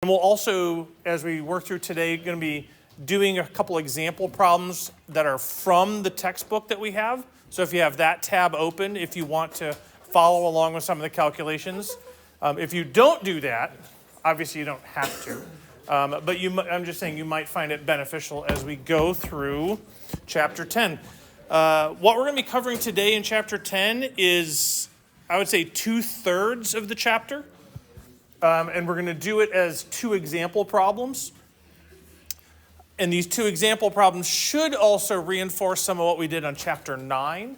we'll also, as we work through today, going to be doing a couple example problems that are from the textbook that we have. So if you have that tab open, if you want to follow along with some of the calculations. If you don't do that, obviously you don't have to. But I'm just saying you might find it beneficial as we go through chapter 10. What we're going to be covering today in chapter 10 is, I would say, 2/3 of the chapter. And we're going to do it as 2 example problems. And these 2 example problems should also reinforce some of what we did on chapter 9.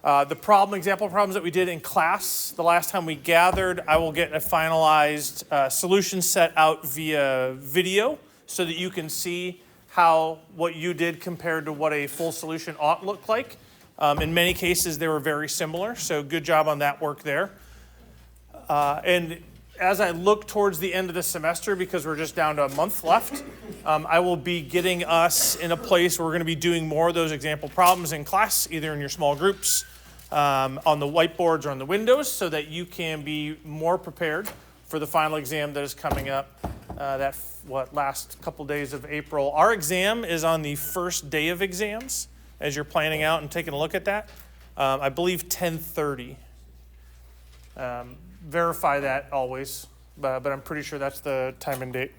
The example problems that we did in class the last time we gathered, I will get a finalized solution set out via video so that you can see how what you did compared to what a full solution ought to look like. In many cases, they were very similar, so good job on that work there. And as I look towards the end of the semester, because we're just down to a month left, I will be getting us in a place where we're going to be doing more of those example problems in class, either in your small groups, on the whiteboards or on the windows, so that you can be more prepared for the final exam that is coming up last couple days of April. Our exam is on the first day of exams, as you're planning out and taking a look at that. I believe 10:30. Verify that always, but I'm pretty sure that's the time and date.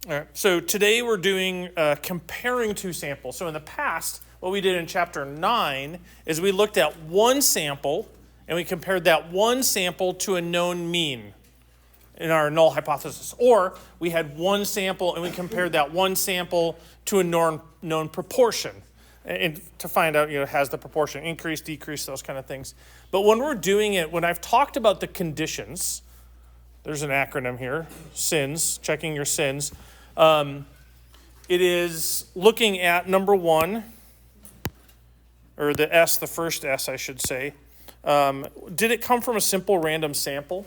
All right, so today we're doing comparing 2 samples. So in the past, what we did in chapter 9 is we looked at one sample and we compared that one sample to a known mean in our null hypothesis. Or we had one sample and we compared that one sample to a known proportion, and to find out, has the proportion increased, decreased, those kind of things. But when we're doing it, when I've talked about the conditions, there's an acronym here, SINs, checking your SINs. It is looking at number 1, or the first S, I should say. Did it come from a simple random sample?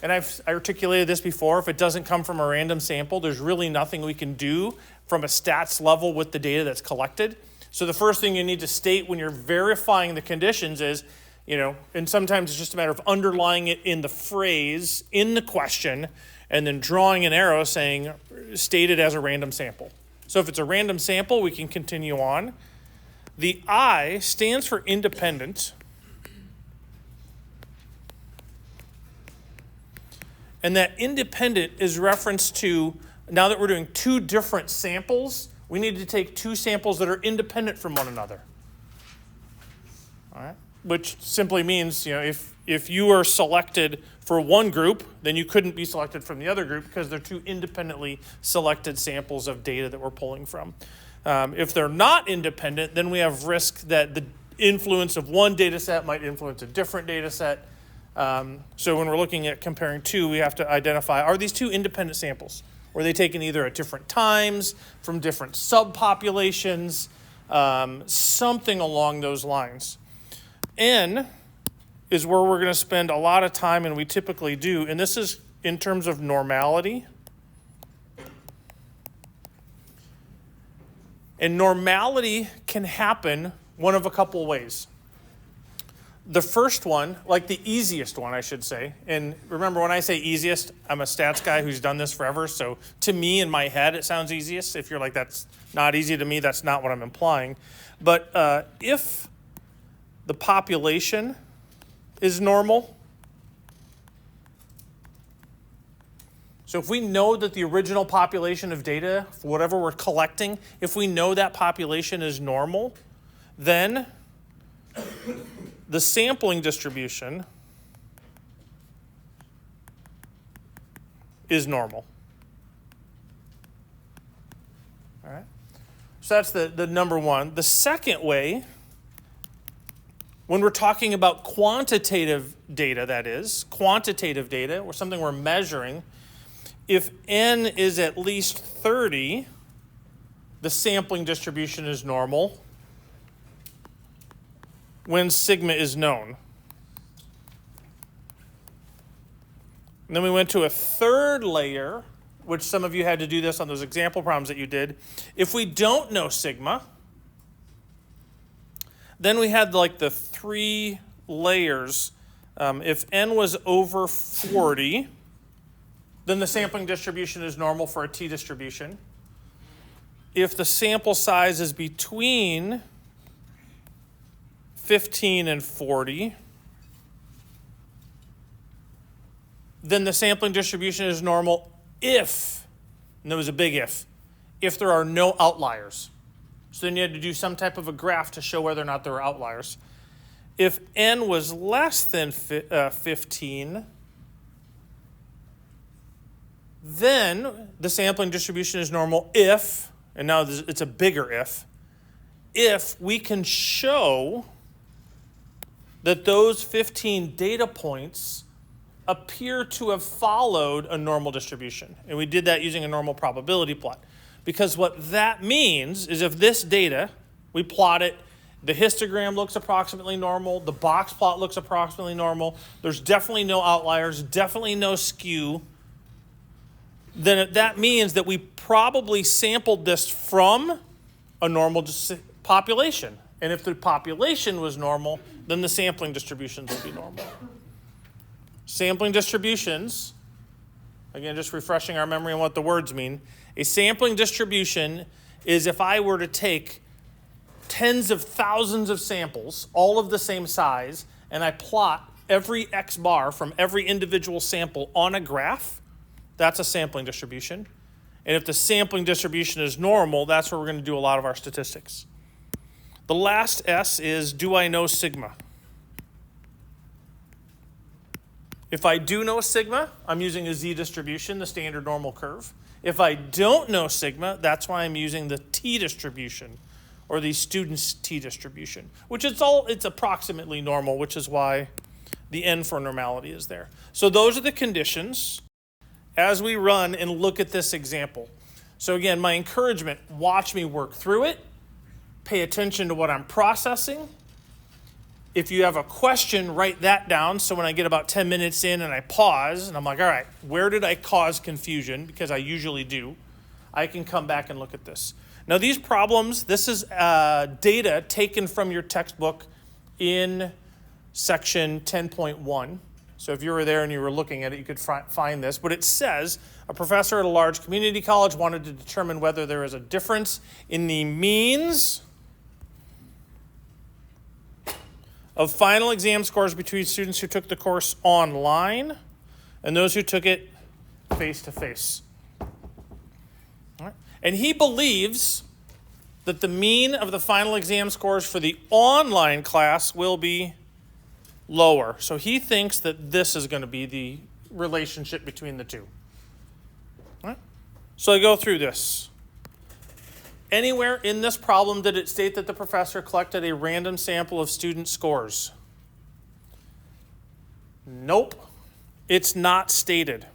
And I articulated this before. If it doesn't come from a random sample, there's really nothing we can do from a stats level with the data that's collected. So the first thing you need to state when you're verifying the conditions is, and sometimes it's just a matter of underlying it in the phrase, in the question, and then drawing an arrow saying, stated as a random sample. So if it's a random sample, we can continue on. The I stands for independent. And that independent is reference to, now that we're doing 2 different samples, we need to take 2 samples that are independent from one another. All right? Which simply means, if you are selected for one group, then you couldn't be selected from the other group because they're 2 independently selected samples of data that we're pulling from. If they're not independent, then we have risk that the influence of one data set might influence a different data set. So when we're looking at comparing 2, we have to identify, are these 2 independent samples? Were they taken either at different times, from different subpopulations, something along those lines. N is where we're going to spend a lot of time, and we typically do, and this is in terms of normality. And normality can happen one of a couple ways. The first one, like the easiest one, I should say, and remember when I say easiest, I'm a stats guy who's done this forever, so to me in my head it sounds easiest. If you're like, that's not easy to me, that's not what I'm implying. But if the population is normal, so if we know that the original population of data, for whatever we're collecting, if we know that population is normal, then the sampling distribution is normal. All right? So that's the number one. The second way, when we're talking about quantitative data, that is, quantitative data, or something we're measuring, if n is at least 30, the sampling distribution is normal when sigma is known. And then we went to a third layer, which some of you had to do this on those example problems that you did. If we don't know sigma, then we had like the 3 layers. If n was over 40, then the sampling distribution is normal for a t-distribution. If the sample size is between 15 and 40, then the sampling distribution is normal if, and there was a big if there are no outliers. So then you had to do some type of a graph to show whether or not there were outliers. If n was less than 15, then the sampling distribution is normal if, and now it's a bigger if we can show that those 15 data points appear to have followed a normal distribution. And we did that using a normal probability plot. Because what that means is if this data, we plot it, the histogram looks approximately normal, the box plot looks approximately normal, there's definitely no outliers, definitely no skew, then that means that we probably sampled this from a normal population. And if the population was normal, then the sampling distributions would be normal. Sampling distributions, again, just refreshing our memory on what the words mean. A sampling distribution is if I were to take tens of thousands of samples, all of the same size, and I plot every X bar from every individual sample on a graph, that's a sampling distribution. And if the sampling distribution is normal, that's where we're going to do a lot of our statistics. The last S is, do I know sigma? If I do know sigma, I'm using a z distribution, the standard normal curve. If I don't know sigma, that's why I'm using the t distribution, or the student's t distribution, which it's approximately normal, which is why the n for normality is there. So those are the conditions as we run and look at this example. So again, my encouragement, watch me work through it, pay attention to what I'm processing. If you have a question, write that down. So when I get about 10 minutes in and I pause and I'm like, all right, where did I cause confusion? Because I usually do. I can come back and look at this. Now these problems, this is data taken from your textbook in section 10.1. So if you were there and you were looking at it, you could find this. But it says, a professor at a large community college wanted to determine whether there is a difference in the means of final exam scores between students who took the course online and those who took it face-to-face. All right. And he believes that the mean of the final exam scores for the online class will be lower. So he thinks that this is going to be the relationship between the two. All right. So I go through this. Anywhere in this problem did it state that the professor collected a random sample of student scores? Nope. It's not stated.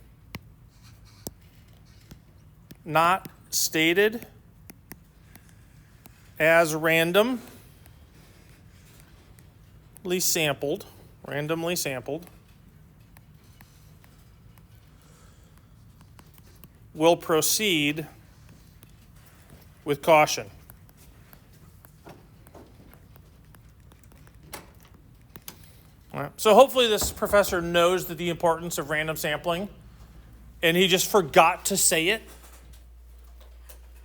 Not stated as randomly sampled. Randomly sampled. Will proceed with caution. All right. So hopefully this professor knows the importance of random sampling, and he just forgot to say it.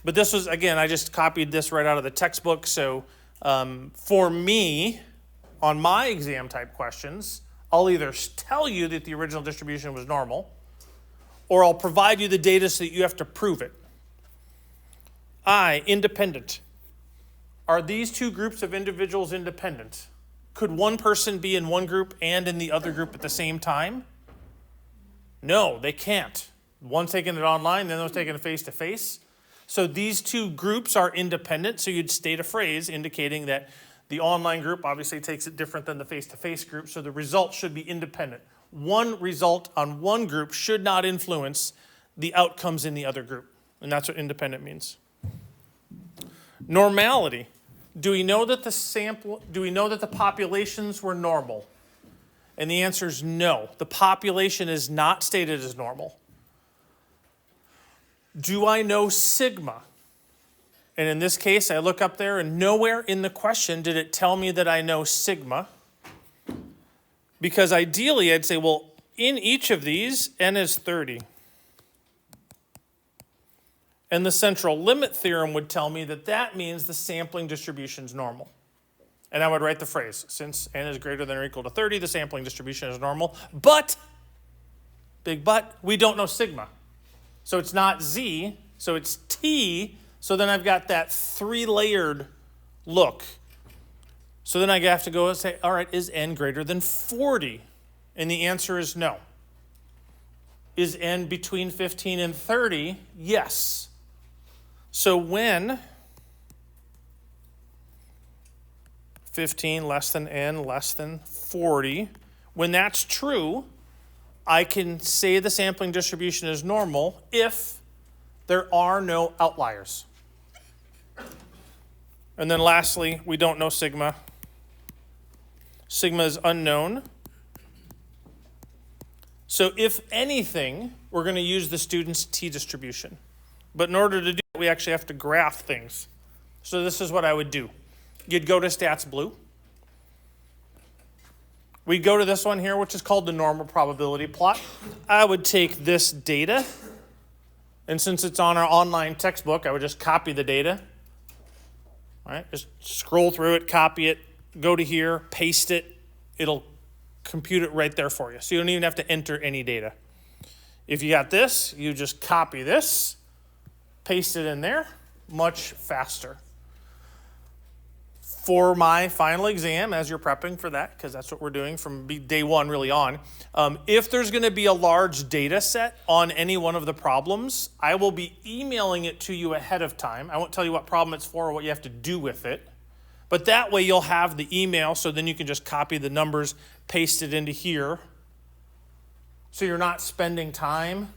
But this was, again, I just copied this right out of the textbook. So for me, on my exam type questions, I'll either tell you that the original distribution was normal, or I'll provide you the data so that you have to prove it. Independent. Are these two groups of individuals independent? Could one person be in one group and in the other group at the same time? No, they can't. One's taking it online, the other's taking it face-to-face. So these two groups are independent, so you'd state a phrase indicating that the online group obviously takes it different than the face-to-face group, so the result should be independent. One result on one group should not influence the outcomes in the other group, and that's what independent means. Normality. Do we know that the populations were normal? And the answer is no. The population is not stated as normal. Do I know sigma? And in this case, I look up there and nowhere in the question did it tell me that I know sigma. Because ideally, I'd say, well, in each of these, n is 30. And the central limit theorem would tell me that that means the sampling distribution is normal. And I would write the phrase, since n is greater than or equal to 30, the sampling distribution is normal. But, big but, we don't know sigma. So it's not z, so it's t. So then I've got that three-layered look. So then I have to go and say, all right, is n greater than 40? And the answer is no. Is n between 15 and 30? Yes. So when 15 less than n less than 40, when that's true, I can say the sampling distribution is normal if there are no outliers. And then lastly, we don't know sigma. Sigma is unknown. So if anything, we're going to use the student's t-distribution. But in order to do that, we actually have to graph things. So this is what I would do. You'd go to Stats Blue. We'd go to this one here, which is called the normal probability plot. I would take this data, and since it's on our online textbook, I would just copy the data. All right, just scroll through it, copy it, go to here, paste it. It'll compute it right there for you. So you don't even have to enter any data. If you got this, you just copy this, paste it in there, much faster. For my final exam, as you're prepping for that, because that's what we're doing from day one really on, if there's going to be a large data set on any one of the problems, I will be emailing it to you ahead of time. I won't tell you what problem it's for or what you have to do with it. But that way you'll have the email, so then you can just copy the numbers, paste it into here. So you're not spending time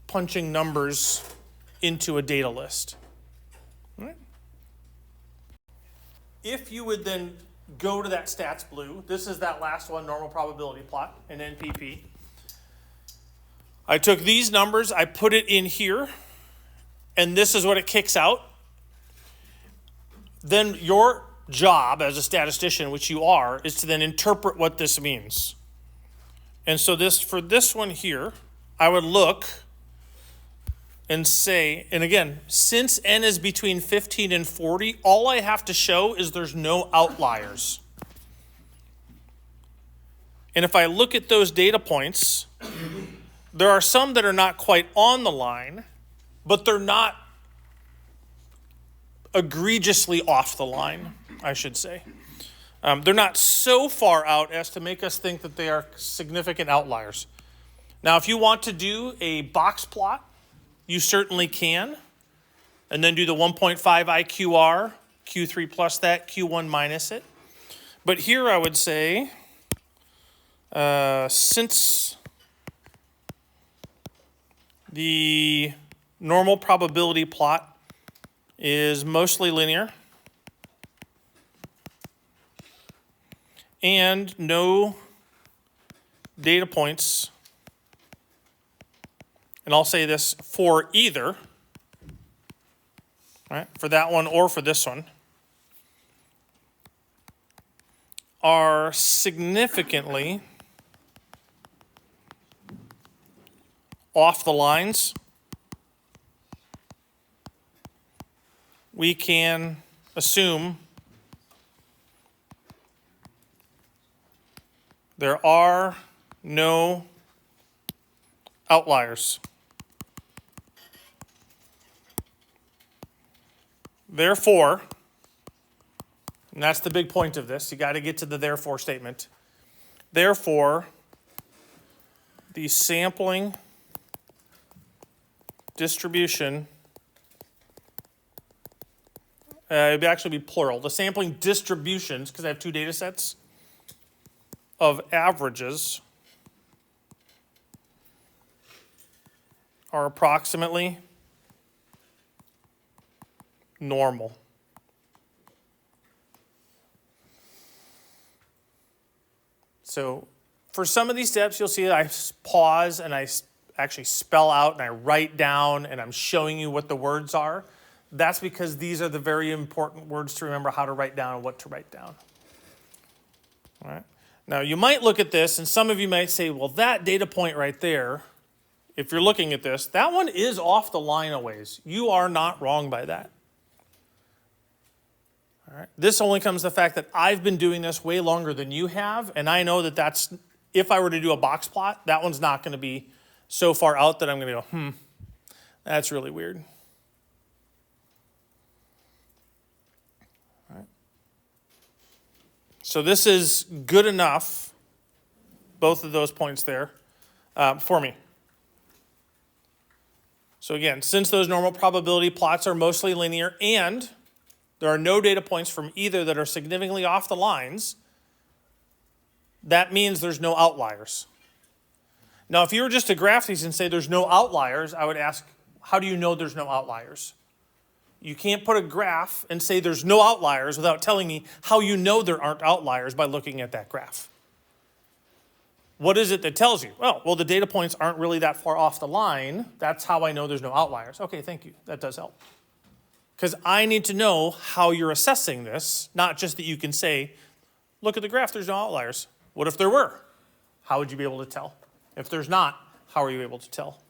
punching numbers into a data list. All right. If you would then go to that Stats Blue, this is that last one, normal probability plot, an NPP. I took these numbers, I put it in here, and this is what it kicks out. Then your job as a statistician, which you are, is to then interpret what this means. And so for this one here, I would look and say, and again, since n is between 15 and 40, all I have to show is there's no outliers. And if I look at those data points, there are some that are not quite on the line, but they're not egregiously off the line, I should say. They're not so far out as to make us think that they are significant outliers. Now, if you want to do a box plot, you certainly can, and then do the 1.5 IQR, Q3 plus that, Q1 minus it. But here I would say, since the normal probability plot is mostly linear, and no data points, and I'll say this for either, right, for that one or for this one, are significantly off the lines, we can assume there are no outliers. Therefore, and that's the big point of this, you got to get to the therefore statement. Therefore, the sampling distribution, it would actually be plural. The sampling distributions, because I have two data sets, of averages are approximately normal. So for some of these steps, you'll see that I pause and I actually spell out and I write down and I'm showing you what the words are. That's because these are the very important words to remember how to write down and what to write down. All right. Now, you might look at this, and some of you might say, well, that data point right there if you're looking at this, that one is off the line a ways. You are not wrong by that. All right. This only comes to the fact that I've been doing this way longer than you have, and I know that that's, if I were to do a box plot, that one's not going to be so far out that I'm going to go, that's really weird. All right. So this is good enough, both of those points there, for me. So again, since those normal probability plots are mostly linear and there are no data points from either that are significantly off the lines, that means there's no outliers. Now, if you were just to graph these and say there's no outliers, I would ask, how do you know there's no outliers? You can't put a graph and say there's no outliers without telling me how you know there aren't outliers by looking at that graph. What is it that tells you? Well, the data points aren't really that far off the line. That's how I know there's no outliers. Okay, thank you. That does help. Because I need to know how you're assessing this, not just that you can say, look at the graph, there's no outliers. What if there were? How would you be able to tell? If there's not, how are you able to tell?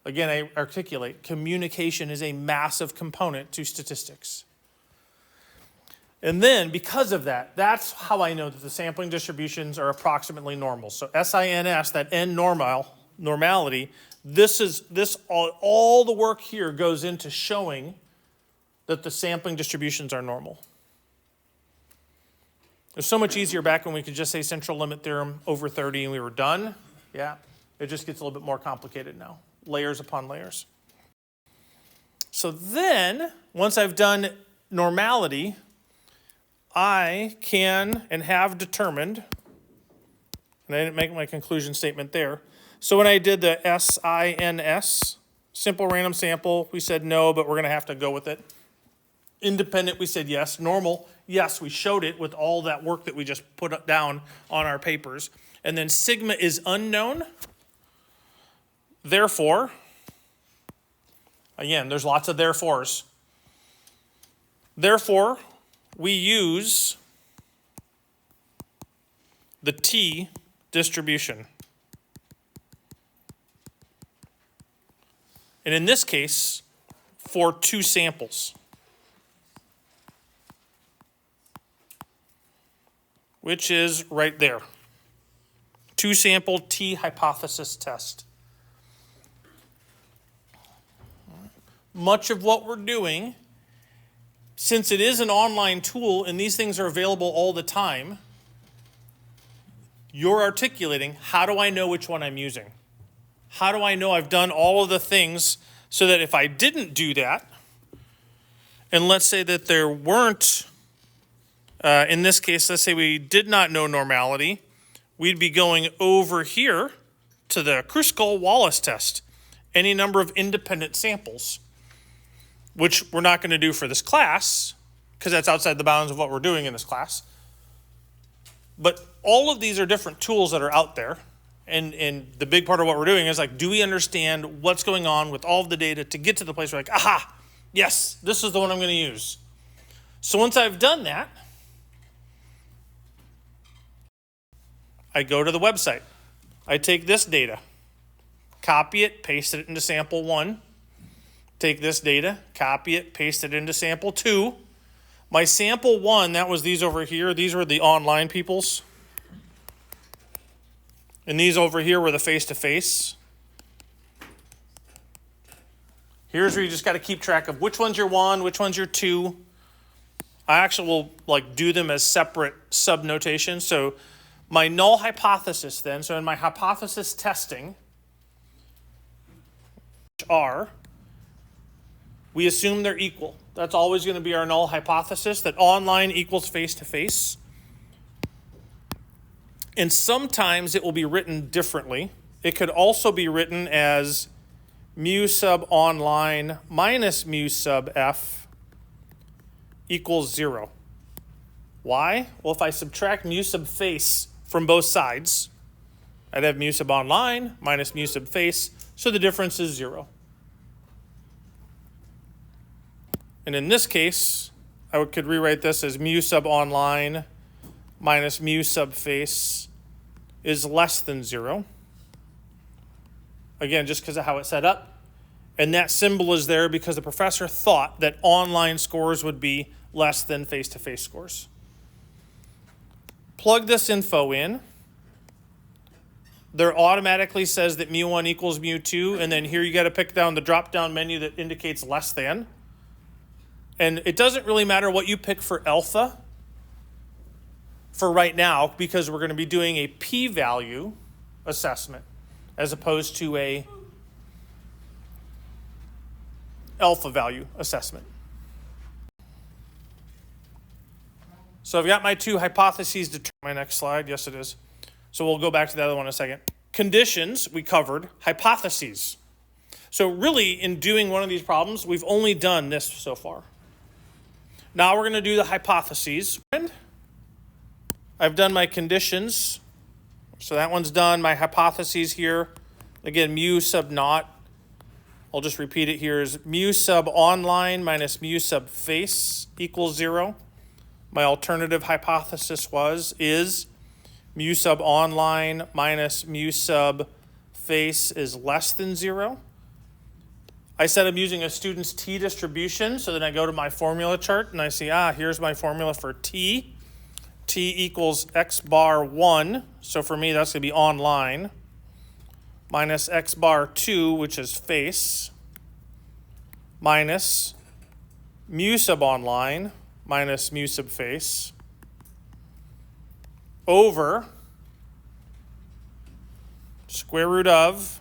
Again, I articulate, communication is a massive component to statistics. And then, because of that, that's how I know that the sampling distributions are approximately normal. So SINS, that N normality, all the work here goes into showing that the sampling distributions are normal. It was so much easier back when we could just say central limit theorem over 30 and we were done. Yeah, it just gets a little bit more complicated now. Layers upon layers. So then, once I've done normality, I can and have determined, and I didn't make my conclusion statement there. So when I did the SINS, simple random sample, we said no, but we're going to have to go with it. Independent, we said yes. Normal, yes, we showed it with all that work that we just put down on our papers. And then sigma is unknown. Therefore, again, there's lots of therefores. Therefore, we use the T distribution. And in this case, for two samples, which is right there. Two sample T hypothesis test. Much of what we're doing, since it is an online tool and these things are available all the time, you're articulating, how do I know which one I'm using? How do I know I've done all of the things so that if I didn't do that, and let's say that there weren't, in this case, let's say we did not know normality, we'd be going over here to the Kruskal-Wallis test, any number of independent samples, which we're not going to do for this class, because that's outside the bounds of what we're doing in this class. But all of these are different tools that are out there. And the big part of what we're doing is like, do we understand what's going on with all of the data to get to the place where like, aha, yes, this is the one I'm going to use. So once I've done that, I go to the website. I take this data, copy it, paste it into sample 1. Take this data, copy it, paste it into sample 2. My sample 1, that was these over here. These were the online peoples. And these over here were the face-to-face. Here's where you just got to keep track of which one's your 1, which one's your 2. I actually will do them as separate sub-notations. So my null hypothesis then, so in my hypothesis testing, we assume they're equal. That's always going to be our null hypothesis, that online equals face-to-face. And sometimes it will be written differently. It could also be written as mu sub online minus mu sub f equals 0. Why? Well, if I subtract mu sub face from both sides, I'd have mu sub online minus mu sub face, so the difference is 0. And in this case, I could rewrite this as mu sub online minus mu sub face is less than 0. Again, just because of how it's set up. And that symbol is there because the professor thought that online scores would be less than face-to-face scores. Plug this info in. There automatically says that mu1 equals mu2, and then here you got to pick down the drop-down menu that indicates less than. And it doesn't really matter what you pick for alpha for right now, because we're going to be doing a p-value assessment as opposed to a alpha value assessment. So I've got my two hypotheses. My next slide, yes it is. So we'll go back to the other one in a second. Conditions, we covered. Hypotheses. So really, in doing one of these problems, we've only done this so far. Now we're going to do the hypotheses. I've done my conditions. So that one's done. My hypotheses here. Again, mu sub naught. I'll just repeat it here is mu sub online minus mu sub face equals 0. My alternative hypothesis is mu sub online minus mu sub face is less than 0. I said I'm using a student's t distribution, so then I go to my formula chart and I see, here's my formula for t. T equals x bar 1, so for me that's going to be online, minus x bar 2, which is face, minus mu sub online minus mu sub face, over square root of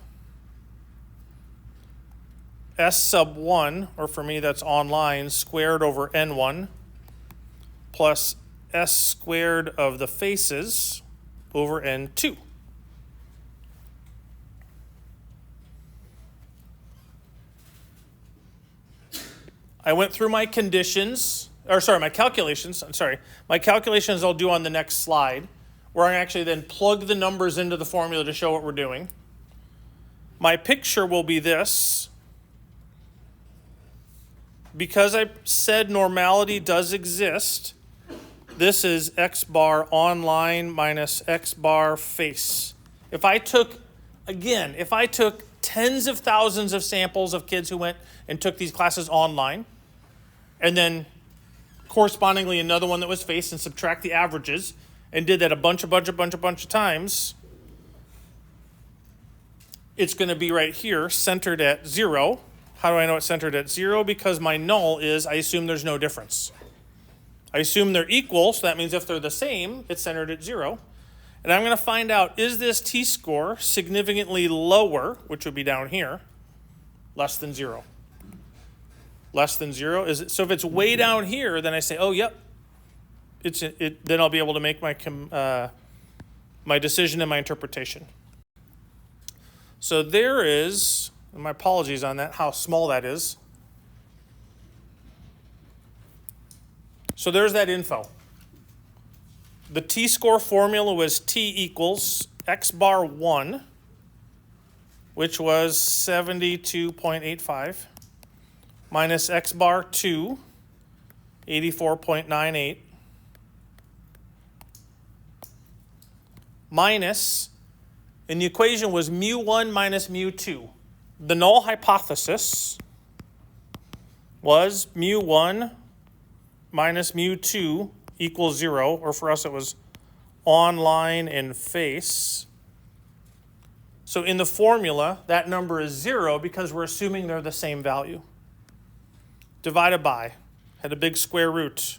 s sub 1, or for me that's online, squared over n1, plus s squared of the faces over n2. I went through my conditions, my calculations. My calculations I'll do on the next slide, where I actually then plug the numbers into the formula to show what we're doing. My picture will be this. Because I said normality does exist, this is x bar online minus x bar face. If I took tens of thousands of samples of kids who went and took these classes online, and then correspondingly another one that was face, and subtract the averages, and did that a bunch of times, it's going to be right here, centered at 0. How do I know it's centered at 0? Because my null is, I assume there's no difference. I assume they're equal, so that means if they're the same, it's centered at 0. And I'm going to find out, is this t-score significantly lower, which would be down here, less than 0? Less than 0? So if it's way down here, then I say, oh, yep. Then I'll be able to make my decision and my interpretation. So there is, and my apologies on that, how small that is. So there's that info. The t-score formula was t equals x bar 1, which was 72.85, minus x bar 2, 84.98, minus, and the equation was mu1 minus mu2. The null hypothesis was mu1 minus mu2 equals 0, or for us it was online and face. So in the formula, that number is 0 because we're assuming they're the same value. Divided by, had a big square root.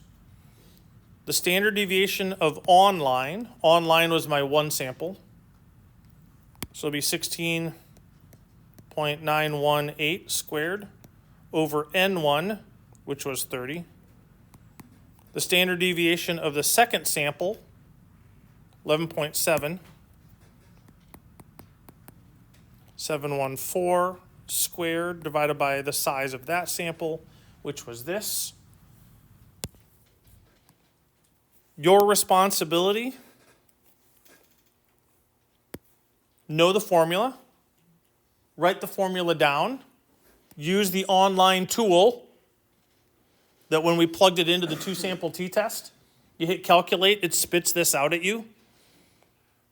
The standard deviation of online was my one sample. So it'll be 16.918 squared over n1, which was 30. The standard deviation of the second sample, 11.7. 714 squared divided by the size of that sample, which was this. Your responsibility, know the formula, write the formula down, use the online tool that when we plugged it into the 2-sample t-test, you hit calculate, it spits this out at you.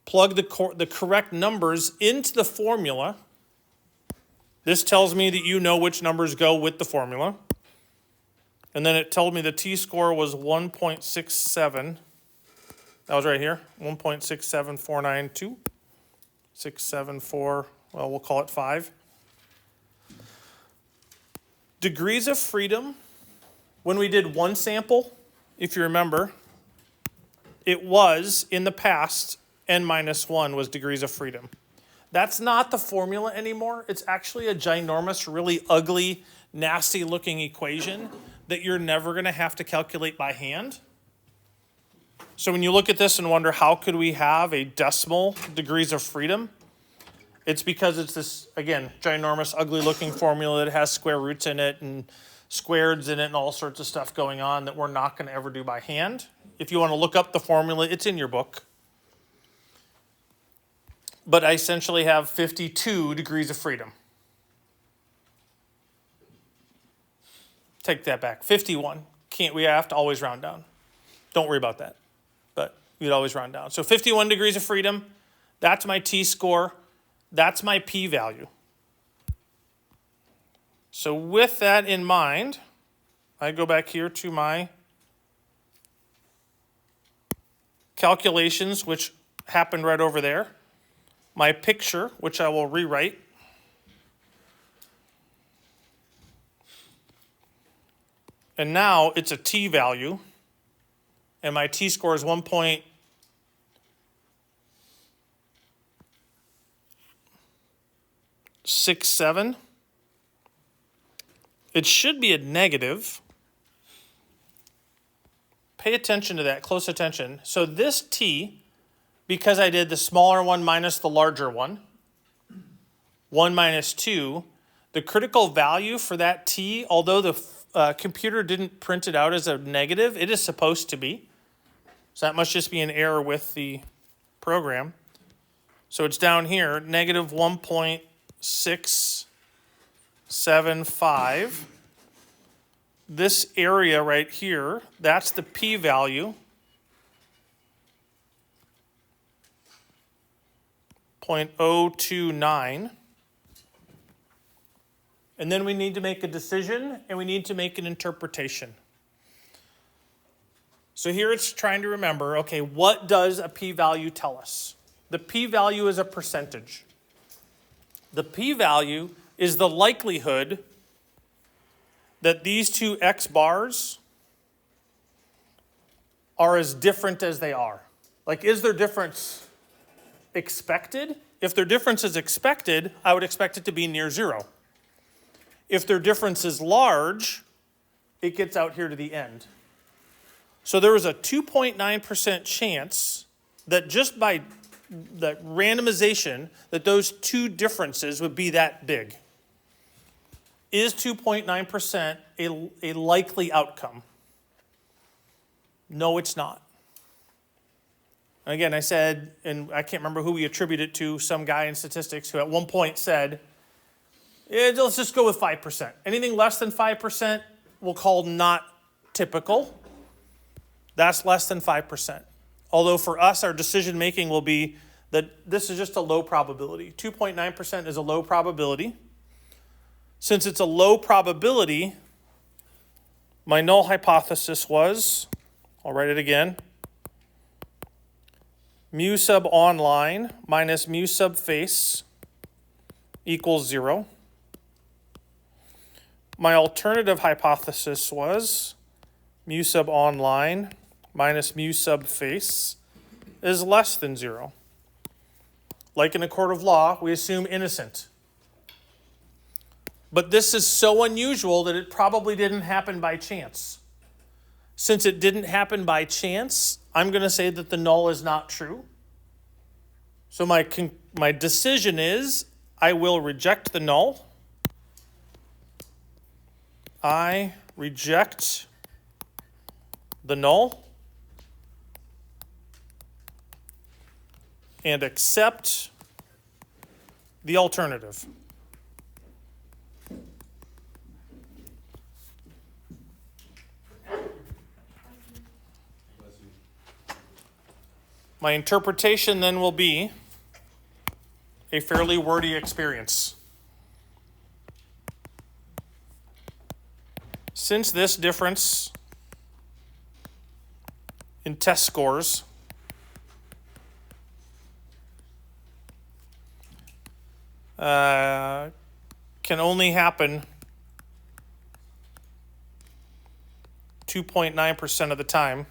Plug the correct numbers into the formula, This tells me that you know which numbers go with the formula. And then it told me the t-score was 1.67. That was right here, 1.67492. 674, well, we'll call it 5. Degrees of freedom, when we did one sample, if you remember, it was, in the past, n-1 was degrees of freedom. That's not the formula anymore. It's actually a ginormous, really ugly, nasty-looking equation that you're never going to have to calculate by hand. So when you look at this and wonder, how could we have a decimal degrees of freedom? It's because it's this, again, ginormous, ugly-looking formula that has square roots in it and squareds in it and all sorts of stuff going on that we're not going to ever do by hand. If you want to look up the formula, it's in your book. But I essentially have 52 degrees of freedom. Take that back. 51. We have to always round down. Don't worry about that. But you'd always round down. So 51 degrees of freedom, that's my t-score, that's my p-value. So with that in mind, I go back here to my calculations, which happened right over there. My picture, which I will rewrite. And now it's a t-value. And my t-score is 1.67. It should be a negative. Pay attention to that, close attention. So this t, because I did the smaller one minus the larger one, 1 minus 2, the critical value for that t, although the computer didn't print it out as a negative, it is supposed to be. So that must just be an error with the program. So it's down here, negative 1.675. This area right here, that's the p-value. 0.029. And then we need to make a decision and we need to make an interpretation. So here it's trying to remember, okay, what does a p-value tell us? The p-value is a percentage. The p-value is the likelihood that these two x bars are as different as they are. Like, is their difference expected? If their difference is expected, I would expect it to be near 0. If their difference is large, it gets out here to the end. So there was a 2.9% chance that just by the randomization, that those two differences would be that big. Is 2.9% a likely outcome? No, it's not. And again, I said, and I can't remember who we attribute it to, some guy in statistics who at one point said, let's just go with 5%. Anything less than 5% we'll call not typical. That's less than 5%. Although for us, our decision making will be that this is just a low probability. 2.9% is a low probability. Since it's a low probability, my null hypothesis was, I'll write it again, mu sub online minus mu sub face equals 0. My alternative hypothesis was mu sub online minus mu sub face is less than 0. Like in a court of law, we assume innocent. But this is so unusual that it probably didn't happen by chance. Since it didn't happen by chance, I'm going to say that the null is not true. So my decision is I will reject the null. I reject the null and accept the alternative. My interpretation then will be a fairly wordy experience. Since this difference in test scores can only happen 2.9% of the time,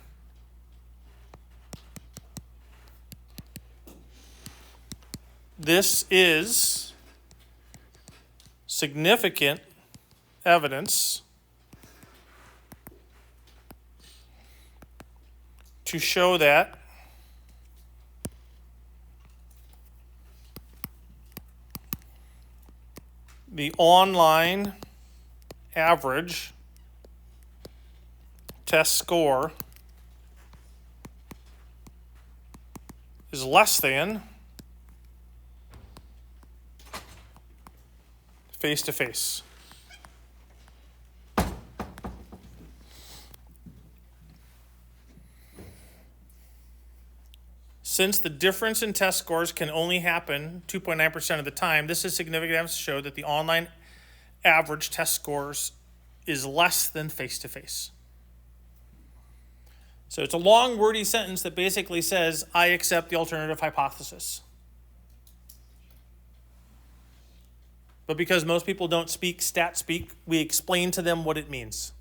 this is significant evidence to show that the online average test score is less than face-to-face. Since the difference in test scores can only happen 2.9% of the time, this is significant evidence to show that the online average test scores is less than face-to-face. So it's a long, wordy sentence that basically says, I accept the alternative hypothesis. But because most people don't speak stat speak, we explain to them what it means.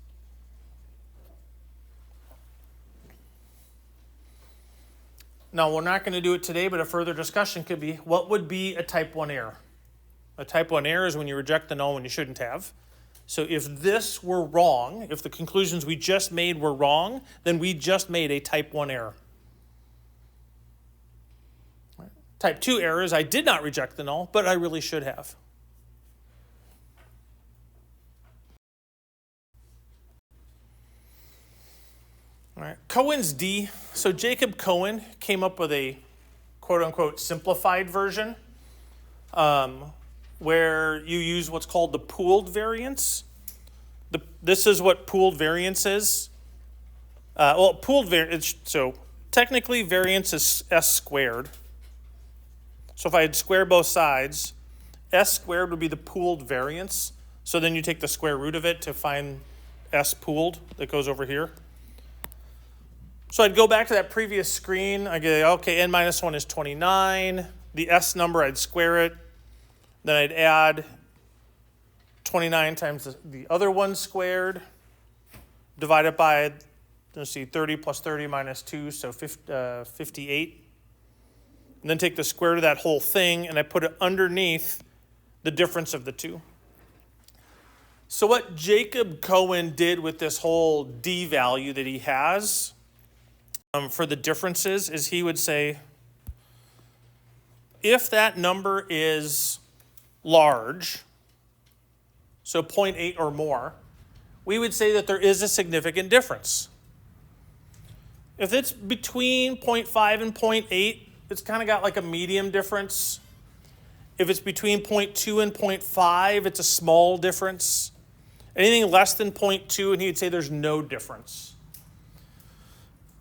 Now, we're not going to do it today, but a further discussion could be, what would be a type 1 error? A type 1 error is when you reject the null when you shouldn't have. So if this were wrong, if the conclusions we just made were wrong, then we just made a type 1 error. Type 2 error is I did not reject the null, but I really should have. All right, Cohen's D. So Jacob Cohen came up with a quote-unquote simplified version where you use what's called the pooled variance. This is what pooled variance is. So technically variance is s squared. So if I had squared both sides, s squared would be the pooled variance. So then you take the square root of it to find s pooled that goes over here. So I'd go back to that previous screen. I go, okay, n minus 1 is 29. The s number, I'd square it. Then I'd add 29 times the other one squared. Divide it by, let's see, 30 plus 30 minus 2, so 58. And then take the square root of that whole thing, and I put it underneath the difference of the two. So what Jacob Cohen did with this whole d value that he has for the differences is he would say, if that number is large, so 0.8 or more, we would say that there is a significant difference. If it's between 0.5 and 0.8, it's kind of got like a medium difference. If it's between 0.2 and 0.5, it's a small difference. Anything less than 0.2, and he'd say there's no difference.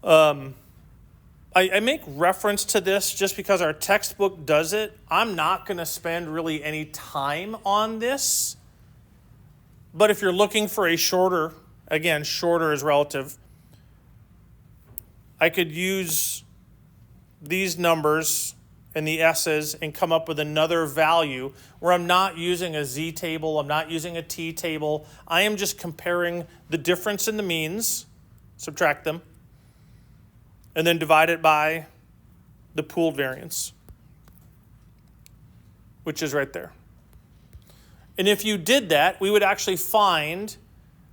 I make reference to this just because our textbook does it. I'm not going to spend really any time on this. But if you're looking for a shorter, again, shorter is relative, I could use these numbers and the s's and come up with another value where I'm not using a z table, I'm not using a t table. I am just comparing the difference in the means, subtract them, and then divide it by the pooled variance, which is right there. And if you did that, we would actually find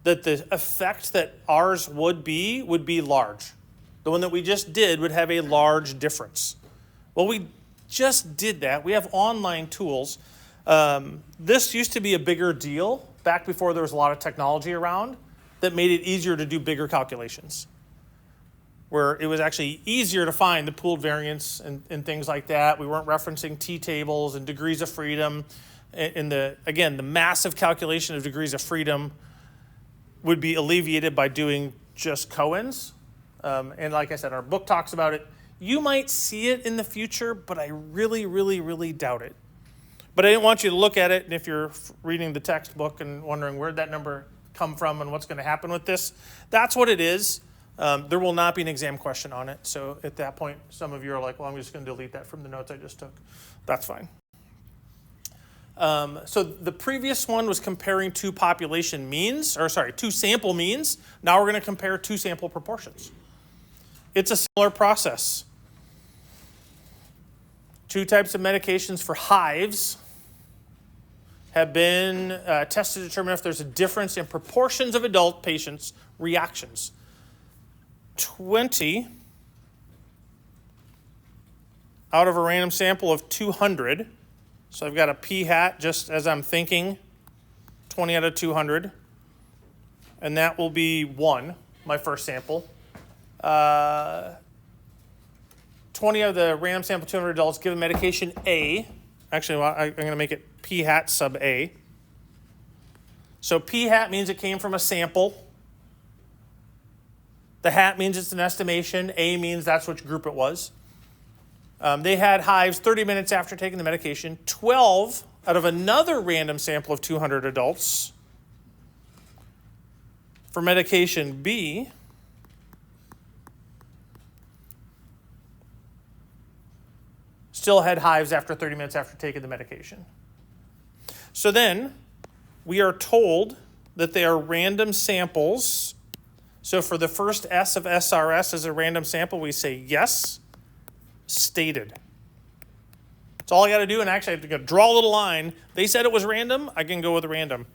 that the effect that ours would be large. The one that we just did would have a large difference. Well, we just did that. We have online tools. This used to be a bigger deal back before there was a lot of technology around that made it easier to do bigger calculations, where it was actually easier to find the pooled variance and things like that. We weren't referencing t-tables and degrees of freedom. And the massive calculation of degrees of freedom would be alleviated by doing just Cohen's. And like I said, our book talks about it. You might see it in the future, but I really, really, really doubt it. But I didn't want you to look at it, and if you're reading the textbook and wondering where'd that number come from and what's going to happen with this. That's what it is. There will not be an exam question on it. So at that point, some of you are like, well, I'm just going to delete that from the notes I just took. That's fine. So the previous one was comparing two population means, two sample means. Now we're going to compare two sample proportions. It's a similar process. Two types of medications for hives have been tested to determine if there's a difference in proportions of adult patients' reactions. 20 out of a random sample of 200. So I've got a p-hat just as I'm thinking, 20 out of 200. And that will be 1, my first sample. 20 of the random sample 200 adults given medication A. Actually, I'm going to make it p-hat sub A. So p-hat means it came from a sample. The hat means it's an estimation. A means that's which group it was. They had hives 30 minutes after taking the medication. 12 out of another random sample of 200 adults for medication B still had hives after 30 minutes after taking the medication. So then we are told that they are random samples. So for the first S of SRS as a random sample, we say yes, stated. That's all I got to do, and actually I have to draw a little line. They said it was random, I can go with random.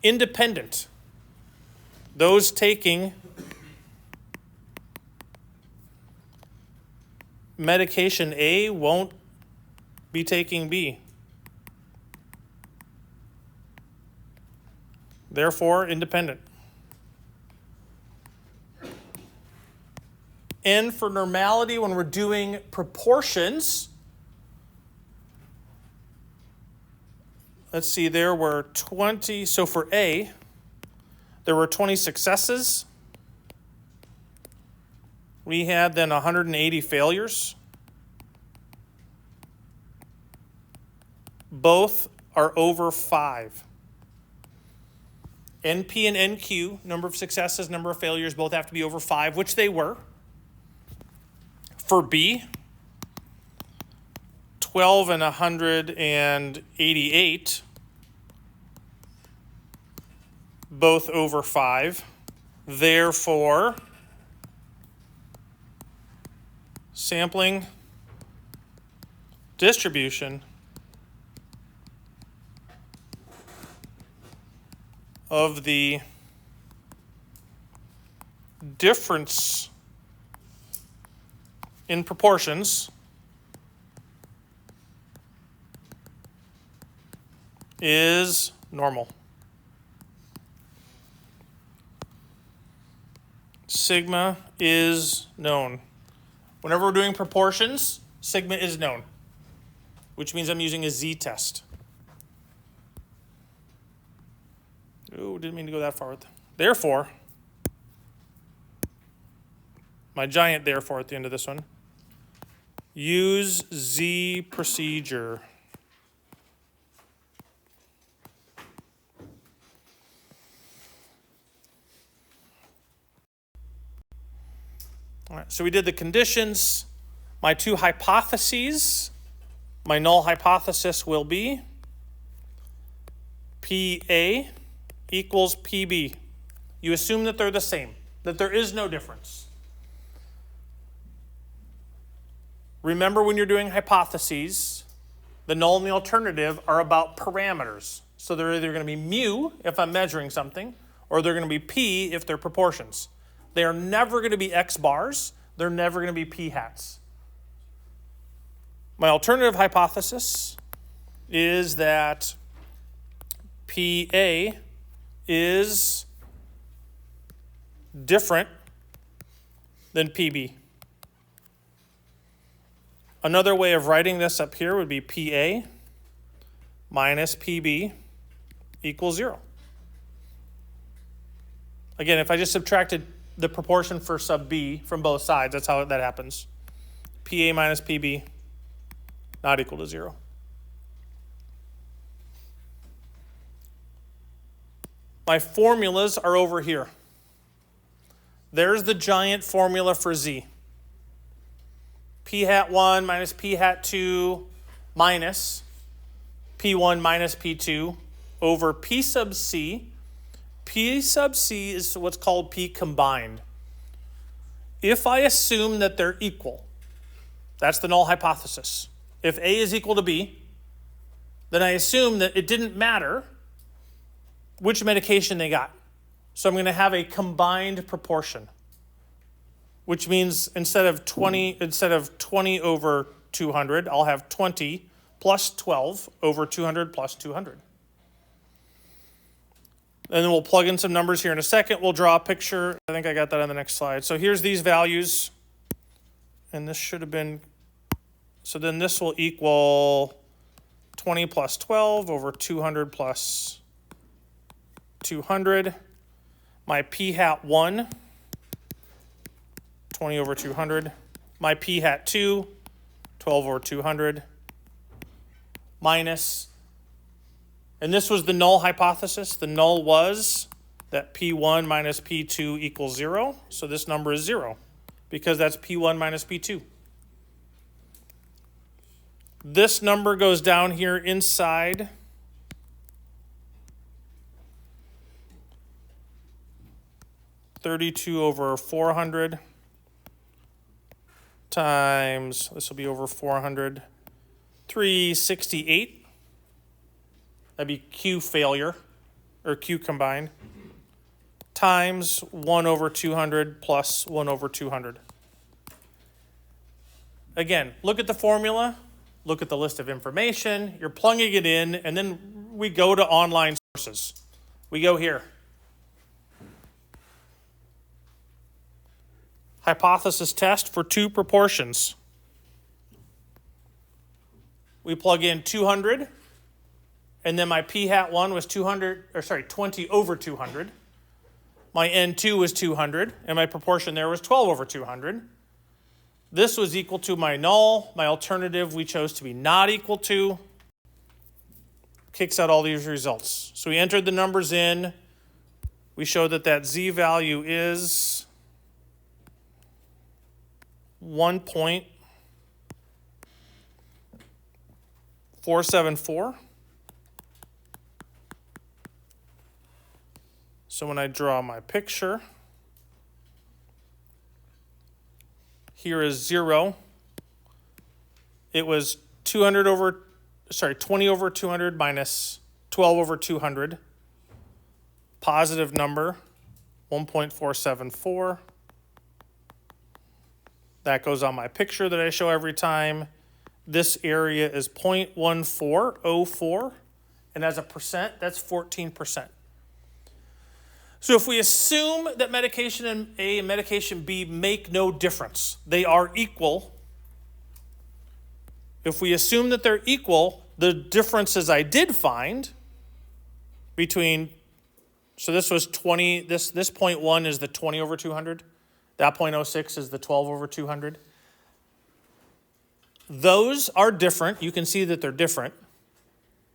Independent. Those taking medication A won't be taking B. Therefore, independent. And for normality, when we're doing proportions, let's see, there were 20. So for A, there were 20 successes. We had then 180 failures. Both are over 5. NP and NQ, number of successes, number of failures, both have to be over 5, which they were. For B, 12 and 188, both over 5. Therefore, sampling distribution of the difference in proportions is normal. Sigma is known. Whenever we're doing proportions, sigma is known, which means I'm using a z-test. Ooh, didn't mean to go that far. Therefore, my giant therefore at the end of this one, use z procedure. All right, so we did the conditions. My two hypotheses, my null hypothesis will be PA equals PB. You assume that they're the same, that there is no difference. Remember, when you're doing hypotheses, the null and the alternative are about parameters. So they're either going to be mu if I'm measuring something, or they're going to be p if they're proportions. They are never going to be x bars. They're never going to be p hats. My alternative hypothesis is that PA is different than PB. Another way of writing this up here would be PA minus PB equals 0. Again, if I just subtracted the proportion for sub B from both sides, that's how that happens. PA minus PB not equal to 0. My formulas are over here. There's the giant formula for z. P hat 1 minus P hat 2 minus P1 minus P2 over P sub c. P sub c is what's called P combined. If I assume that they're equal, that's the null hypothesis. If A is equal to B, then I assume that it didn't matter which medication they got. So I'm going to have a combined proportion, which means instead of 20 over 200, I'll have 20 plus 12 over 200 plus 200. And then we'll plug in some numbers here in a second. We'll draw a picture. I think I got that on the next slide. So here's these values. And this should have been, so then this will equal 20 plus 12 over 200 plus 200. My P hat 1, 20 over 200. My P hat 2, 12 over 200. Minus, and this was the null hypothesis. The null was that P1 minus P2 equals 0. So this number is 0 because that's P1 minus P2. This number goes down here inside. $32 over 400 times, this will be over 400, 368. That'd be Q failure, or Q combined, times 1 over 200 plus 1 over 200. Again, look at the formula, look at the list of information, you're plugging it in, and then we go to online sources. We go here. Hypothesis test for two proportions. We plug in 200, and then my P hat 1 was 20 over 200. My N2 was 200, and my proportion there was 12 over 200. This was equal to my null. My alternative we chose to be not equal to. Kicks out all these results. So we entered the numbers in. We showed that that z value is 1.474. So when I draw my picture, here is 0. It was 20 over 200 minus 12 over 200. Positive number, 1.474. That goes on my picture that I show every time. This area is 0.1404, and as a percent, that's 14%. So if we assume that medication A and medication B make no difference, they are equal. If we assume that they're equal, the differences I did find between, so this was 20, this 0.1 is the 20 over 200. That 0.06 is the 12 over 200. Those are different. You can see that they're different.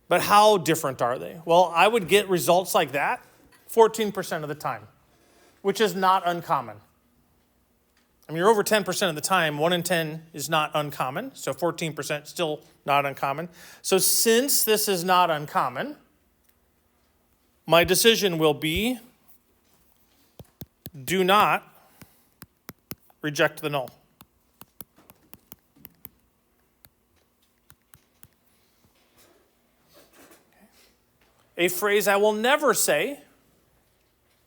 But how different are they? Well, I would get results like that 14% of the time, which is not uncommon. I mean, you're over 10% of the time. 1 in 10 is not uncommon. So 14% still not uncommon. So since this is not uncommon, my decision will be do not reject the null. A phrase I will never say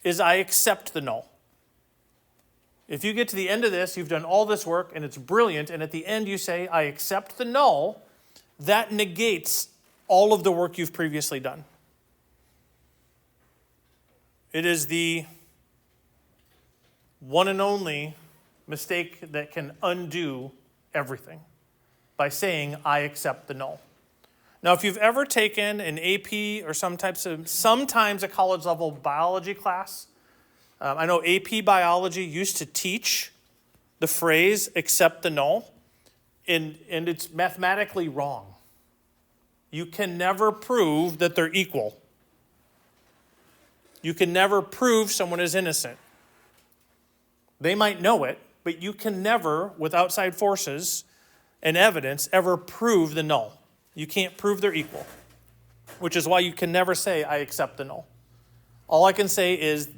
is I accept the null. If you get to the end of this, you've done all this work and it's brilliant, and at the end you say I accept the null, that negates all of the work you've previously done. It is the one and only mistake that can undo everything by saying I accept the null. Now, if you've ever taken an AP or sometimes a college level biology class, I know AP biology used to teach the phrase accept the null, and it's mathematically wrong. You can never prove that they're equal. You can never prove someone is innocent. They might know it, but you can never, with outside forces and evidence, ever prove the null. You can't prove they're equal, which is why you can never say, I accept the null. All I can say is,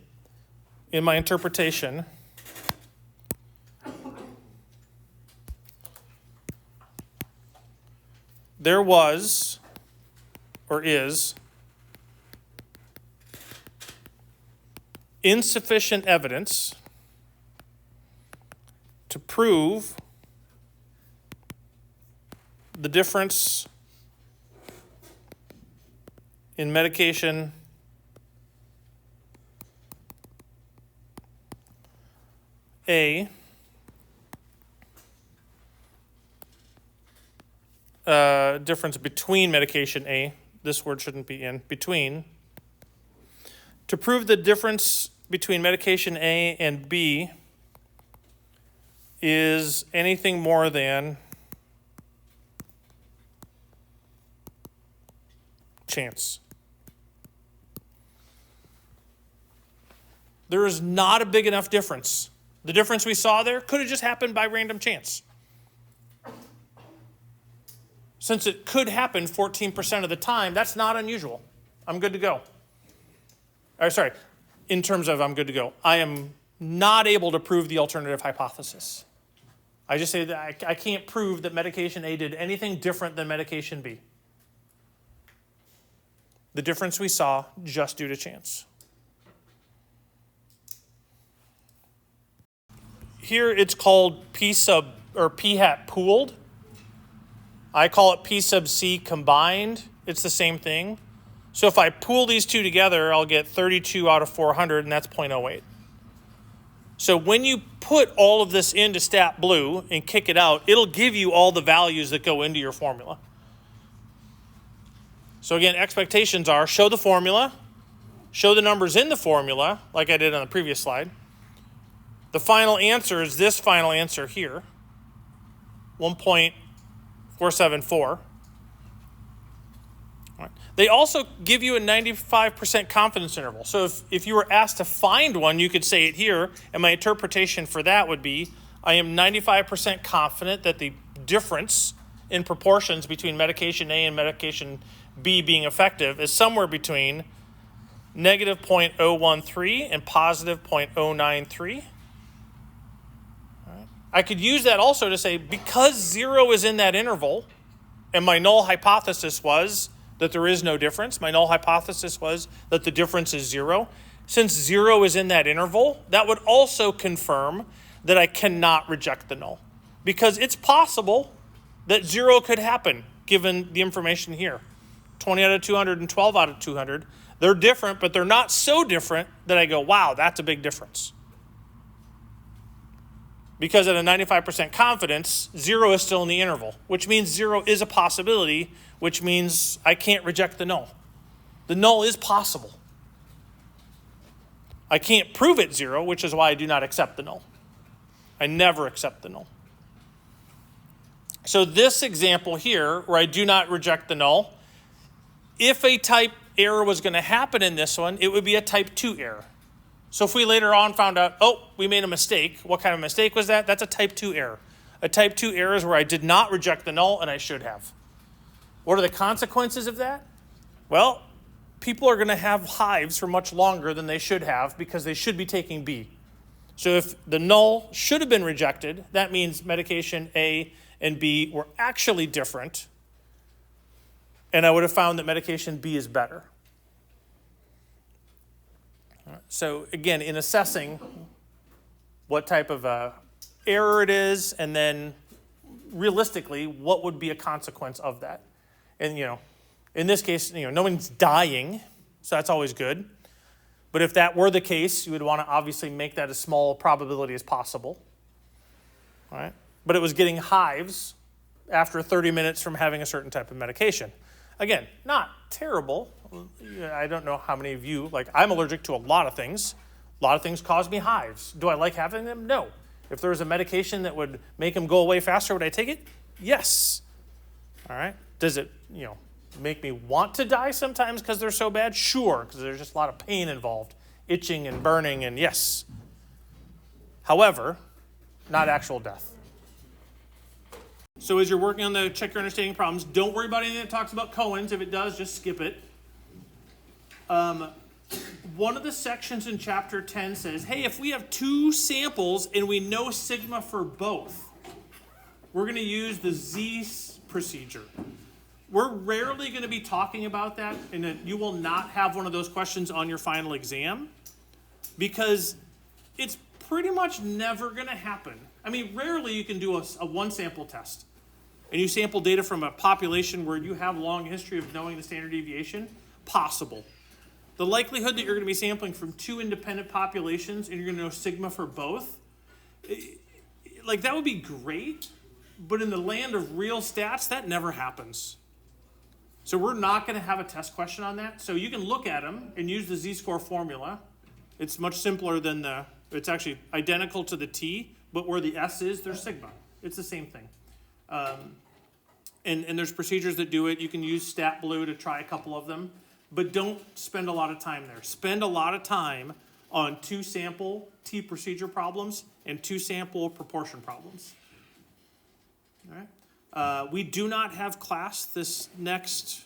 in my interpretation, there was, or is, insufficient evidence to prove the difference in medication A difference between medication A, this word shouldn't be in, between, to prove the difference between medication A and B is anything more than chance. There is not a big enough difference. The difference we saw there could have just happened by random chance. Since it could happen 14% of the time, that's not unusual. I'm good to go. In terms of I'm good to go. I am not able to prove the alternative hypothesis. I just say that I can't prove that medication A did anything different than medication B. The difference we saw just due to chance. Here it's called P hat pooled. I call it P sub C combined. It's the same thing. So if I pool these two together, I'll get 32 out of 400, and that's 0.08. So when you put all of this into stat blue and kick it out, it'll give you all the values that go into your formula. So again, expectations are show the formula, show the numbers in the formula, like I did on the previous slide. The final answer is this final answer here, 1.474. They also give you a 95% confidence interval. So if you were asked to find one, you could say it here, and my interpretation for that would be, I am 95% confident that the difference in proportions between medication A and medication B being effective is somewhere between negative 0.013 and positive 0.093. I could use that also to say, because 0 is in that interval, and my null hypothesis was that there is no difference. My null hypothesis was that the difference is 0. Since 0 is in that interval, that would also confirm that I cannot reject the null. Because it's possible that 0 could happen, given the information here. 20 out of 200 and 12 out of 200. They're different, but they're not so different that I go, wow, that's a big difference. Because at a 95% confidence, 0 is still in the interval, which means 0 is a possibility, which means I can't reject the null. The null is possible. I can't prove it 0, which is why I do not accept the null. I never accept the null. So this example here, where I do not reject the null, if a type error was going to happen in this one, it would be a type 2 error. So if we later on found out, oh, we made a mistake, what kind of mistake was that? That's a type 2 error. A type 2 error is where I did not reject the null and I should have. What are the consequences of that? Well, people are going to have hives for much longer than they should have because they should be taking B. So if the null should have been rejected, that means medication A and B were actually different, and I would have found that medication B is better. So again, in assessing what type of error it is, and then realistically, what would be a consequence of that? And in this case, no one's dying, so that's always good. But if that were the case, you would want to obviously make that as small a probability as possible. All right? But it was getting hives after 30 minutes from having a certain type of medication. Again, not terrible. I don't know how many of you, I'm allergic to a lot of things. A lot of things cause me hives. Do I like having them? No. If there was a medication that would make them go away faster, would I take it? Yes. All right. Does it, make me want to die sometimes because they're so bad? Sure, because there's just a lot of pain involved. Itching and burning and yes. However, not actual death. So as you're working on the check your understanding problems, don't worry about anything that talks about koans. If it does, just skip it. One of the sections in chapter 10 says, hey, if we have two samples and we know sigma for both, we're going to use the Z procedure. We're rarely going to be talking about that, and you will not have one of those questions on your final exam because it's pretty much never going to happen. I mean, rarely you can do a one sample test and you sample data from a population where you have a long history of knowing the standard deviation. Possible. The likelihood that you're going to be sampling from two independent populations and you're going to know sigma for both, like that would be great, but in the land of real stats, that never happens. So we're not going to have a test question on that. So you can look at them and use the z-score formula. It's much simpler than it's actually identical to the t, but where the s is, there's sigma. It's the same thing. And there's procedures that do it. You can use StatBlue to try a couple of them, but don't spend a lot of time there. Spend a lot of time on 2 sample t procedure problems and 2 sample proportion problems. All right. We do not have class this next